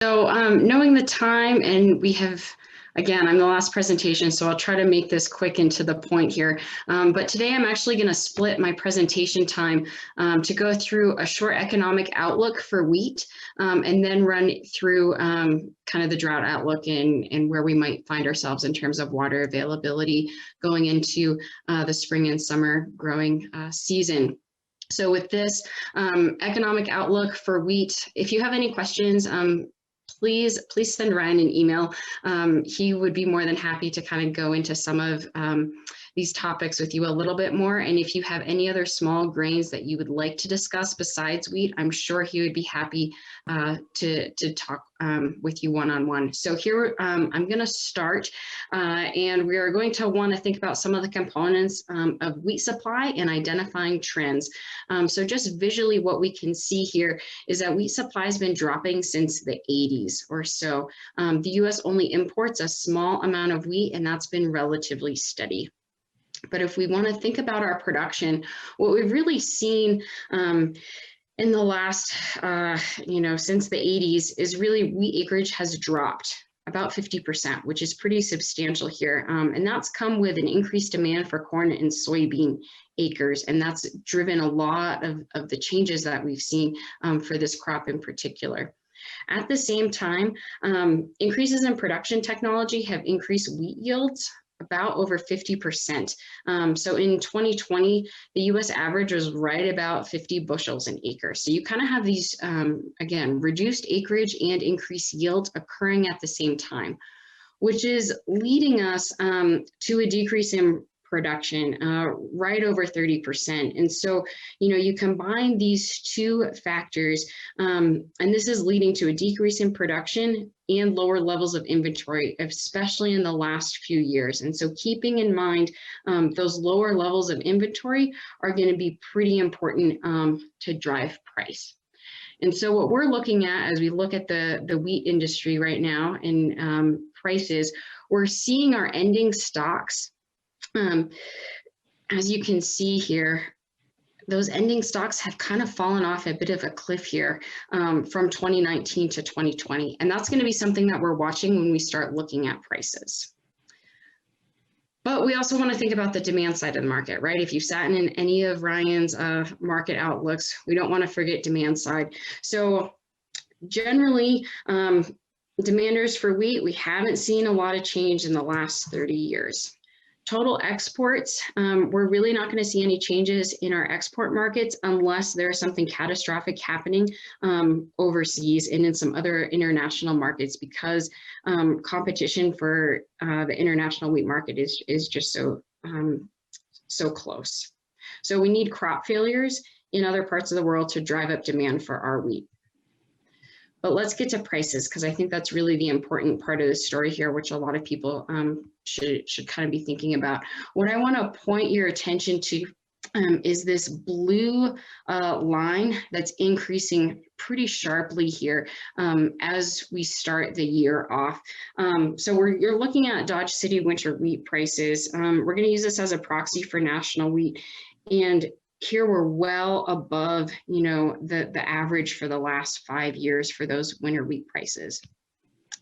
So knowing the time, and we have, again, I'm the last presentation, so I'll try to make this quick and to the point here. But today I'm actually going to split my presentation time to go through a short economic outlook for wheat and then run through kind of the drought outlook and where we might find ourselves in terms of water availability going into the spring and summer growing season. So with this economic outlook for wheat, if you have any questions, please send Ryan an email. He would be more than happy to kind of go into some of these topics with you a little bit more. And if you have any other small grains that you would like to discuss besides wheat, I'm sure he would be happy to talk with you one-on-one. So here I'm going to start and we are going to want to think about some of the components of wheat supply and identifying trends. So just visually what we can see here is that wheat supply has been dropping since the 80s or so. The US only imports a small amount of wheat, and that's been relatively steady. But if we want to think about our production, what we've really seen in the last, since the 80s is really wheat acreage has dropped about 50%, which is pretty substantial here. And that's come with an increased demand for corn and soybean acres. And that's driven a lot of the changes that we've seen for this crop in particular. At the same time, increases in production technology have increased wheat yields about over 50%. So in 2020, the US average was right about 50 bushels an acre. So you kind of have these, again, reduced acreage and increased yields occurring at the same time, which is leading us to a decrease in production, right over 30%. And so, you combine these two factors, and this is leading to a decrease in production and lower levels of inventory, especially in the last few years. And so keeping in mind those lower levels of inventory are going to be pretty important to drive price. And so what we're looking at as we look at the wheat industry right now and prices, we're seeing our ending stocks. As you can see here, those ending stocks have kind of fallen off a bit of a cliff here from 2019 to 2020. And that's going to be something that we're watching when we start looking at prices. But we also want to think about the demand side of the market, right? If you've sat in any of Ryan's market outlooks, we don't want to forget demand side. So generally, demanders for wheat, we haven't seen a lot of change in the last 30 years. Total exports, we're really not going to see any changes in our export markets unless there's something catastrophic happening overseas and in some other international markets, because competition for the international wheat market is just so close. So we need crop failures in other parts of the world to drive up demand for our wheat. But let's get to prices, because I think that's really the important part of the story here, which a lot of people should kind of be thinking about. What I want to point your attention to is this blue line that's increasing pretty sharply here as we start the year off. So you're looking at Dodge City winter wheat prices. We're going to use this as a proxy for national wheat. And here we're well above, the average for the last 5 years for those winter wheat prices.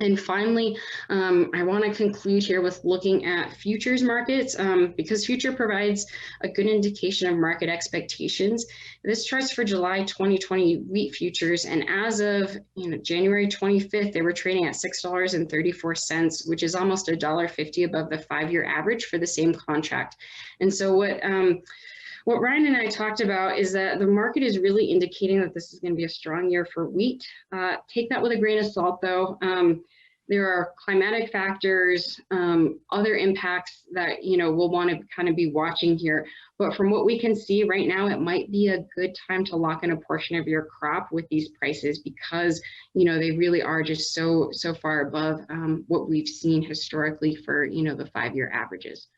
And finally, I want to conclude here with looking at futures markets because future provides a good indication of market expectations. This chart's for July 2020 wheat futures, and as of January 25th, they were trading at $6.34, which is almost $1.50 above the 5-year average for the same contract. And so what Ryan and I talked about is that the market is really indicating that this is going to be a strong year for wheat. Take that with a grain of salt, though. There are climatic factors, other impacts that we'll want to kind of be watching here. But from what we can see right now, it might be a good time to lock in a portion of your crop with these prices, because they really are just so far above what we've seen historically for the 5-year averages.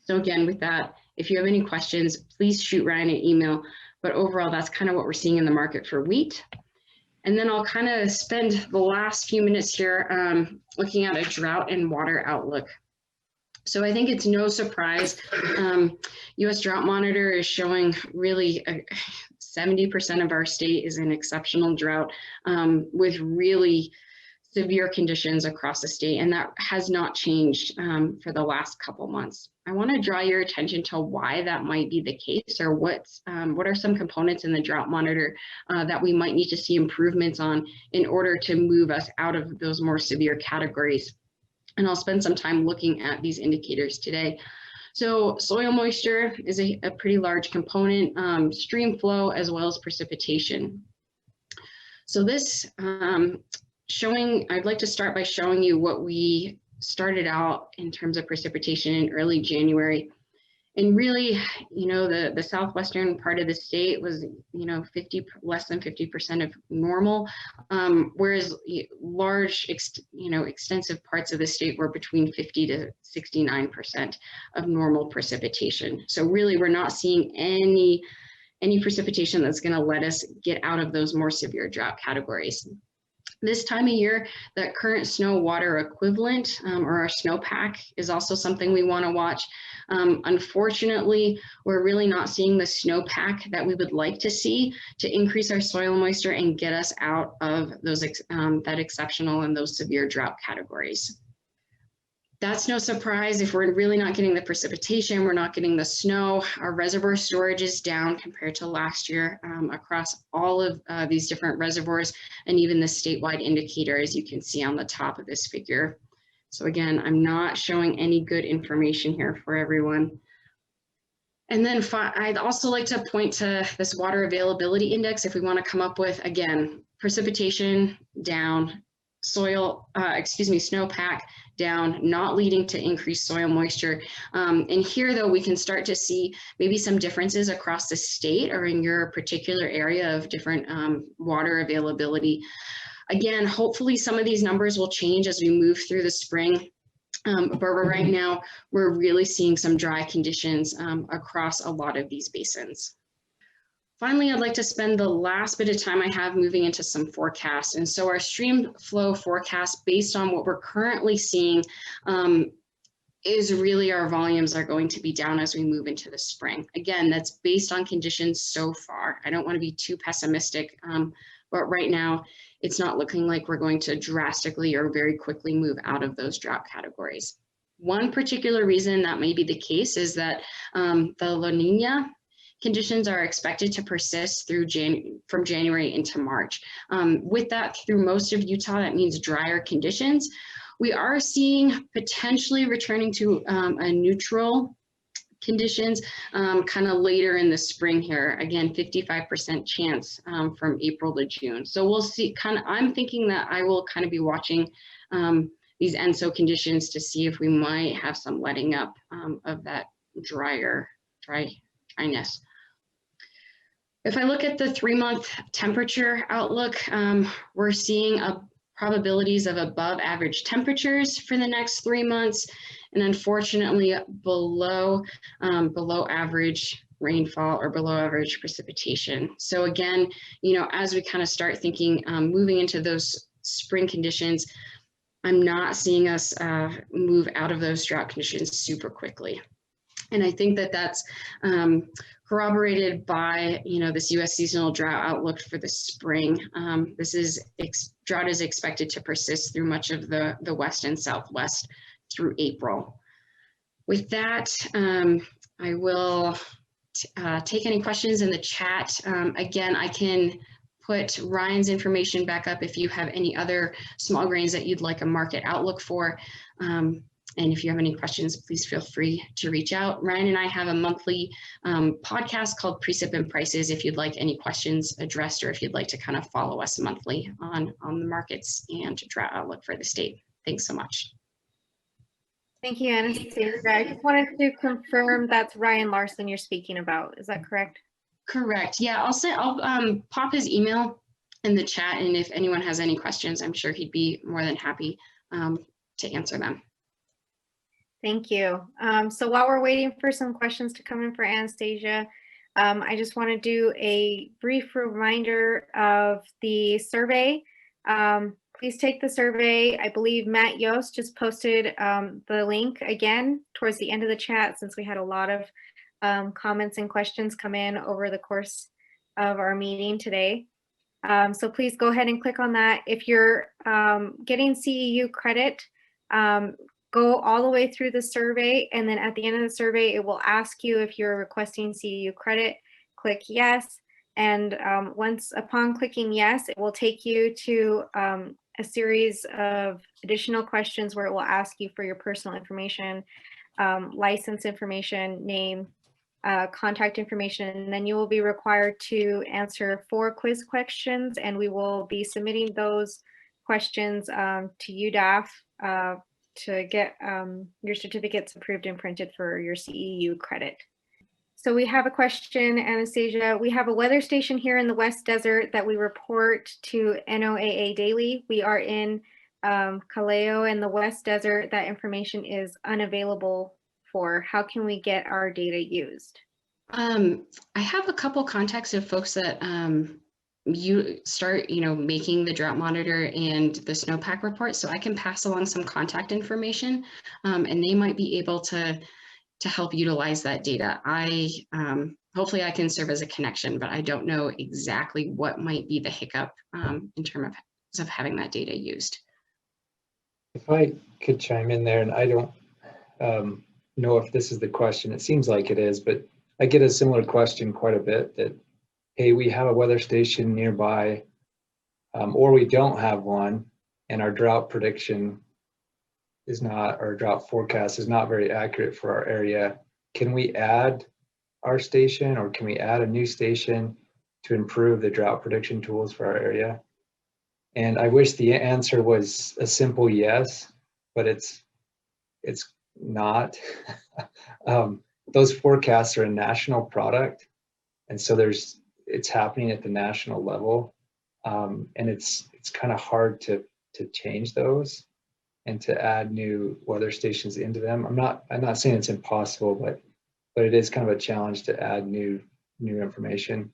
So again, with that, if you have any questions, please shoot Ryan an email. But overall, that's kind of what we're seeing in the market for wheat. And then I'll kind of spend the last few minutes here looking at a drought and water outlook. So I think it's no surprise, US Drought Monitor is showing really 70% of our state is in exceptional drought with really severe conditions across the state, and that has not changed for the last couple months. I want to draw your attention to why that might be the case, or what are some components in the drought monitor that we might need to see improvements on in order to move us out of those more severe categories. And I'll spend some time looking at these indicators today. So soil moisture is a pretty large component, stream flow, as well as precipitation. So this I'd like to start by showing you what we started out in terms of precipitation in early January. And really, the southwestern part of the state was, less than 50% of normal, whereas large, extensive parts of the state were between 50 to 69% of normal precipitation. So really, we're not seeing any precipitation that's going to let us get out of those more severe drought categories. This time of year, that current snow water equivalent, or our snowpack, is also something we want to watch. Unfortunately, we're really not seeing the snowpack that we would like to see to increase our soil moisture and get us out of those that exceptional and those severe drought categories. That's no surprise. If we're really not getting the precipitation, we're not getting the snow, our reservoir storage is down compared to last year across all of these different reservoirs, and even the statewide indicator, as you can see on the top of this figure. So again, I'm not showing any good information here for everyone. And then I'd also like to point to this water availability index. If we want to come up with, again, precipitation down, snowpack down, not leading to increased soil moisture. And here, though, we can start to see maybe some differences across the state or in your particular area of different water availability. Again, hopefully some of these numbers will change as we move through the spring. But right now, we're really seeing some dry conditions across a lot of these basins. Finally, I'd like to spend the last bit of time I have moving into some forecasts. And so our stream flow forecast, based on what we're currently seeing, is really our volumes are going to be down as we move into the spring. Again, that's based on conditions so far. I don't want to be too pessimistic, but right now, it's not looking like we're going to drastically or very quickly move out of those drought categories. One particular reason that may be the case is that the La Nina conditions are expected to persist through from January into March. With that, through most of Utah, that means drier conditions. We are seeing potentially returning to a neutral conditions kind of later in the spring here. Again, 55% chance from April to June. So we'll see. I'm thinking that I will kind of be watching these ENSO conditions to see if we might have some letting up of that dryness. If I look at the 3-month temperature outlook, we're seeing probabilities of above average temperatures for the next 3 months, and unfortunately below average rainfall or below average precipitation. So again, as we kind of start thinking, moving into those spring conditions, I'm not seeing us move out of those drought conditions super quickly. And I think that that's corroborated by, this U.S. seasonal drought outlook for the spring. Drought is expected to persist through much of the West and Southwest through April. With that, I will take any questions in the chat. Again, I can put Ryan's information back up if you have any other small grains that you'd like a market outlook for. And if you have any questions, please feel free to reach out. Ryan and I have a monthly podcast called Precip and Prices if you'd like any questions addressed, or if you'd like to kind of follow us monthly on the markets and drought outlook for the state. Thanks so much. Thank you, Anastasia. I just wanted to confirm that's Ryan Larson you're speaking about. Is that correct? Correct. Yeah, I'll pop his email in the chat, and if anyone has any questions, I'm sure he'd be more than happy to answer them. Thank you. So while we're waiting for some questions to come in for Anastasia, I just want to do a brief reminder of the survey. Please take the survey. I believe Matt Yost just posted the link again towards the end of the chat, since we had a lot of comments and questions come in over the course of our meeting today. So please go ahead and click on that. If you're getting CEU credit, go all the way through the survey, and then at the end of the survey, it will ask you if you're requesting CEU credit. Click yes, and once upon clicking yes, it will take you to a series of additional questions where it will ask you for your personal information, license information, name, contact information, and then you will be required to answer 4 quiz questions, and we will be submitting those questions to UDAF to get your certificates approved and printed for your CEU credit. So we have a question, Anastasia. We have a weather station here in the West Desert that we report to NOAA daily. We are in Callao in the West Desert. That information is unavailable for. How can we get our data used? I have a couple contacts of folks that you start, making the drought monitor and the snowpack report, so I can pass along some contact information, and they might be able to help utilize that data. Hopefully I can serve as a connection, but I don't know exactly what might be the hiccup in terms of having that data used. If I could chime in there, and I don't know if this is the question, it seems like it is, but I get a similar question quite a bit that, hey, we have a weather station nearby, or we don't have one, and our drought prediction is not, or drought forecast is not very accurate for our area. Can we add our station, or can we add a new station to improve the drought prediction tools for our area? And I wish the answer was a simple yes, but it's not. Those forecasts are a national product, and so it's happening at the national level, and it's kind of hard to change those and to add new weather stations into them. I'm not saying it's impossible, but it is kind of a challenge to add new information.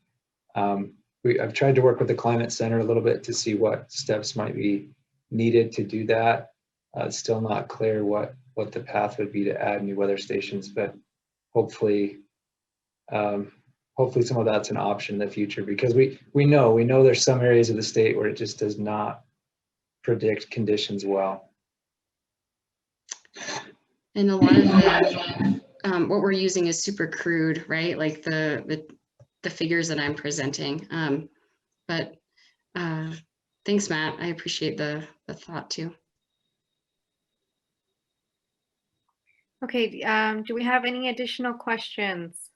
I've tried to work with the Climate Center a little bit to see what steps might be needed to do that. It's still not clear what the path would be to add new weather stations, but hopefully some of that's an option in the future, because we know there's some areas of the state where it just does not predict conditions well. And a lot of what we're using is super crude, right? Like the figures that I'm presenting. But thanks, Matt. I appreciate the thought too. Okay, do we have any additional questions?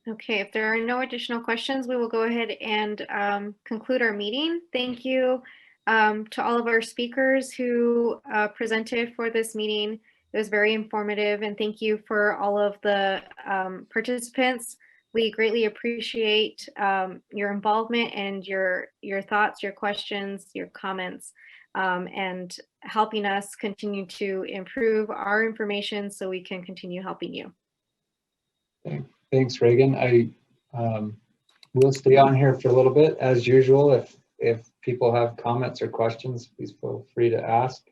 Okay, if there are no additional questions, we will go ahead and conclude our meeting. Thank you to all of our speakers who presented for this meeting. It was very informative, and thank you for all of the participants. We greatly appreciate your involvement and your thoughts, your questions, your comments, and helping us continue to improve our information so we can continue helping you. Thanks, Reagan. I will stay on here for a little bit as usual. If people have comments or questions, please feel free to ask.